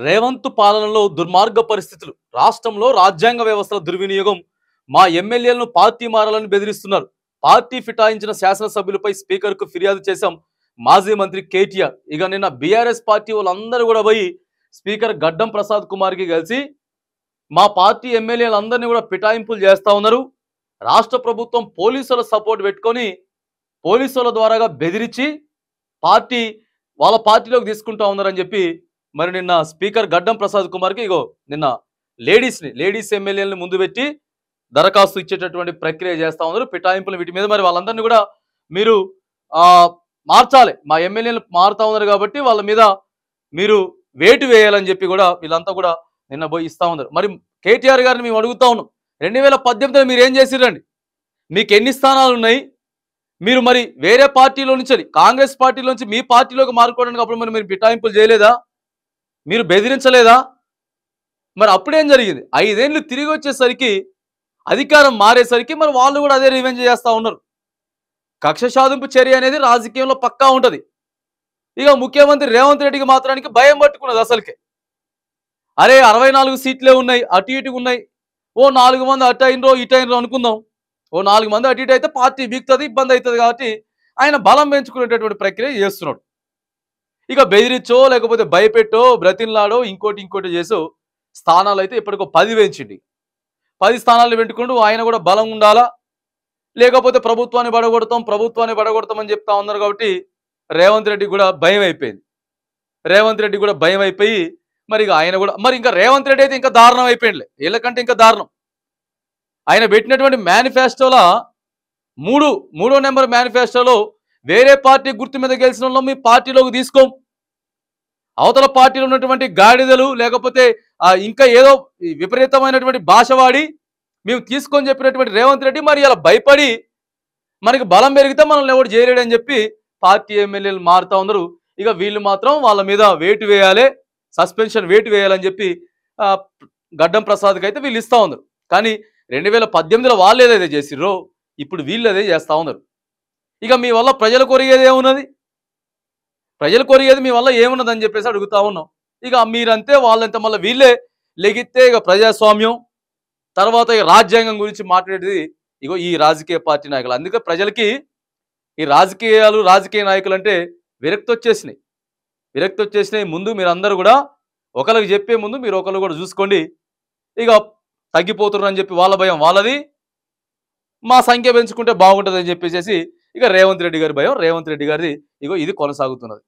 రేవంత్ పాలనలో దుర్మార్గ పరిస్థితులు, రాష్ట్రంలో రాజ్యాంగ వ్యవస్థల దుర్వినియోగం, మా ఎమ్మెల్యేలను పార్టీ మారాలని బెదిరిస్తున్నారు. పార్టీ ఫిటాయించిన శాసనసభ్యులపై స్పీకర్కు ఫిర్యాదు చేశాం. మాజీ మంత్రి కేటీఆర్ ఇక నిన్న బీఆర్ఎస్ పార్టీ వాళ్ళందరూ కూడా పోయి స్పీకర్ గడ్డం ప్రసాద్ కుమార్కి కలిసి మా పార్టీ ఎమ్మెల్యేలందరినీ కూడా పిటాయింపులు చేస్తా ఉన్నారు. రాష్ట్ర ప్రభుత్వం పోలీసుల సపోర్ట్ పెట్టుకొని పోలీసుల ద్వారాగా బెదిరించి పార్టీ వాళ్ళ పార్టీలోకి తీసుకుంటా ఉన్నారని చెప్పి మరి నిన్న స్పీకర్ గడ్డం ప్రసాద్ కుమార్కి ఇగో నిన్న లేడీస్ ఎమ్మెల్యేలను ముందు పెట్టి దరఖాస్తు ఇచ్చేటటువంటి ప్రక్రియ చేస్తా ఉన్నారు. పిటాయింపులు వీటి మీద మరి వాళ్ళందరినీ కూడా మీరు మార్చాలి, మా ఎమ్మెల్యేలు మారుతా ఉన్నారు కాబట్టి వాళ్ళ మీద మీరు వేటు వేయాలని చెప్పి కూడా వీళ్ళంతా కూడా నిన్న పోయి ఇస్తా ఉన్నారు. మరి కేటీఆర్ గారిని మేము అడుగుతా ఉన్నాం, 2018లో మీరు ఏం చేసిరండి? మీకు ఎన్ని స్థానాలు ఉన్నాయి? మీరు మరి వేరే పార్టీలో నుంచి కాంగ్రెస్ పార్టీలో నుంచి మీ పార్టీలోకి మారుకోవడానికి అప్పుడు మరి మీరు పిటాయింపులు చేయలేదా? మీరు బెదిరించలేదా? మరి అప్పుడేం జరిగింది? 5 ఏళ్ళు తిరిగి వచ్చేసరికి అధికారం మారేసరికి మరి వాళ్ళు కూడా అదే రివెంజ్ చేస్తూ ఉన్నారు. కక్ష సాధింపు చర్య అనేది రాజకీయంలో పక్కా ఉంటుంది. ఇక ముఖ్యమంత్రి రేవంత్ రెడ్డికి మాత్రానికి భయం పట్టుకున్నది అసలుకే. అరే 64 సీట్లే ఉన్నాయి, అటు ఇటుగా ఉన్నాయి, ఓ 4 మంది అటు అయినరో ఇటు అయినరో అనుకుందాం, ఓ 4 మంది అటు ఇటు అయితే పార్టీ బీక్తుంది, ఇబ్బంది అవుతుంది కాబట్టి ఆయన బలం పెంచుకునేటటువంటి ప్రక్రియ చేస్తున్నాడు. ఇక బెదిరించో లేకపోతే భయపెట్టో బ్రతిన్లాడో ఇంకోటి చేసో స్థానాలు అయితే ఇప్పటికో 10 వేయించింది. 10 స్థానాలు పెట్టుకుంటూ ఆయన కూడా బలం ఉండాలా, లేకపోతే ప్రభుత్వాన్ని పడగొడతామని చెప్తా ఉన్నారు. కాబట్టి రేవంత్ రెడ్డి కూడా భయం అయిపోయింది. మరి ఇక ఆయన కూడా మరి ఇంకా రేవంత్ రెడ్డి అయితే ఇంకా దారుణం అయిపోయిందిలే, వీళ్ళకంటే ఇంకా దారుణం. ఆయన పెట్టినటువంటి మేనిఫెస్టోలో మూడో నెంబర్ మేనిఫెస్టోలో వేరే పార్టీ గుర్తు మీద గెలిచిన వాళ్ళం మీ పార్టీలోకి తీసుకోం, అవతల పార్టీలో ఉన్నటువంటి గాడిదలు లేకపోతే ఇంకా ఏదో విపరీతమైనటువంటి భాష వాడి మేము తీసుకొని చెప్పినటువంటి రేవంత్ రెడ్డి మరి ఇలా భయపడి మనకి బలం పెరిగితే మనల్ని ఎవరు చేయలేడు అని చెప్పి పార్టీ ఎమ్మెల్యేలు మారుతా ఉన్నారు. ఇక వీళ్ళు మాత్రం వాళ్ళ మీద వేటు వేయాలి, సస్పెన్షన్ వేటు వేయాలని చెప్పి గడ్డం ప్రసాద్కి అయితే వీళ్ళు ఇస్తూ ఉన్నారు. కానీ 2018లో వాళ్ళు ఏదైతే చేసిర్రో ఇప్పుడు వీళ్ళు అదే చేస్తూ ఉన్నారు. ఇక మీ వల్ల ప్రజలు కొరిగేది ఏమున్నది? మీ వల్ల ఏమున్నదని చెప్పేసి అడుగుతా ఉన్నాం. ఇక మీరంతే వాళ్ళంతే, మళ్ళీ వీళ్ళే లెగిస్తే ఇక ప్రజాస్వామ్యం తర్వాత ఇక రాజ్యాంగం గురించి మాట్లాడేది ఇగో ఈ రాజకీయ పార్టీ నాయకులు. అందుకే ప్రజలకి ఈ రాజకీయ నాయకులు అంటే విరక్తి వచ్చేసినాయి. ముందు మీరందరూ కూడా ఒకరికి చెప్పే ముందు మీరు ఒకరు కూడా చూసుకోండి. ఇక తగ్గిపోతున్నారు అని చెప్పి వాళ్ళ భయం వాళ్ళది, మా సంఖ్య పెంచుకుంటే బాగుంటుంది అని చెప్పేసి ఇక రేవంత్ రెడ్డి గారి భయం రేవంత్ రెడ్డి గారిది ఇగో ఇది కొనసాగుతున్నది.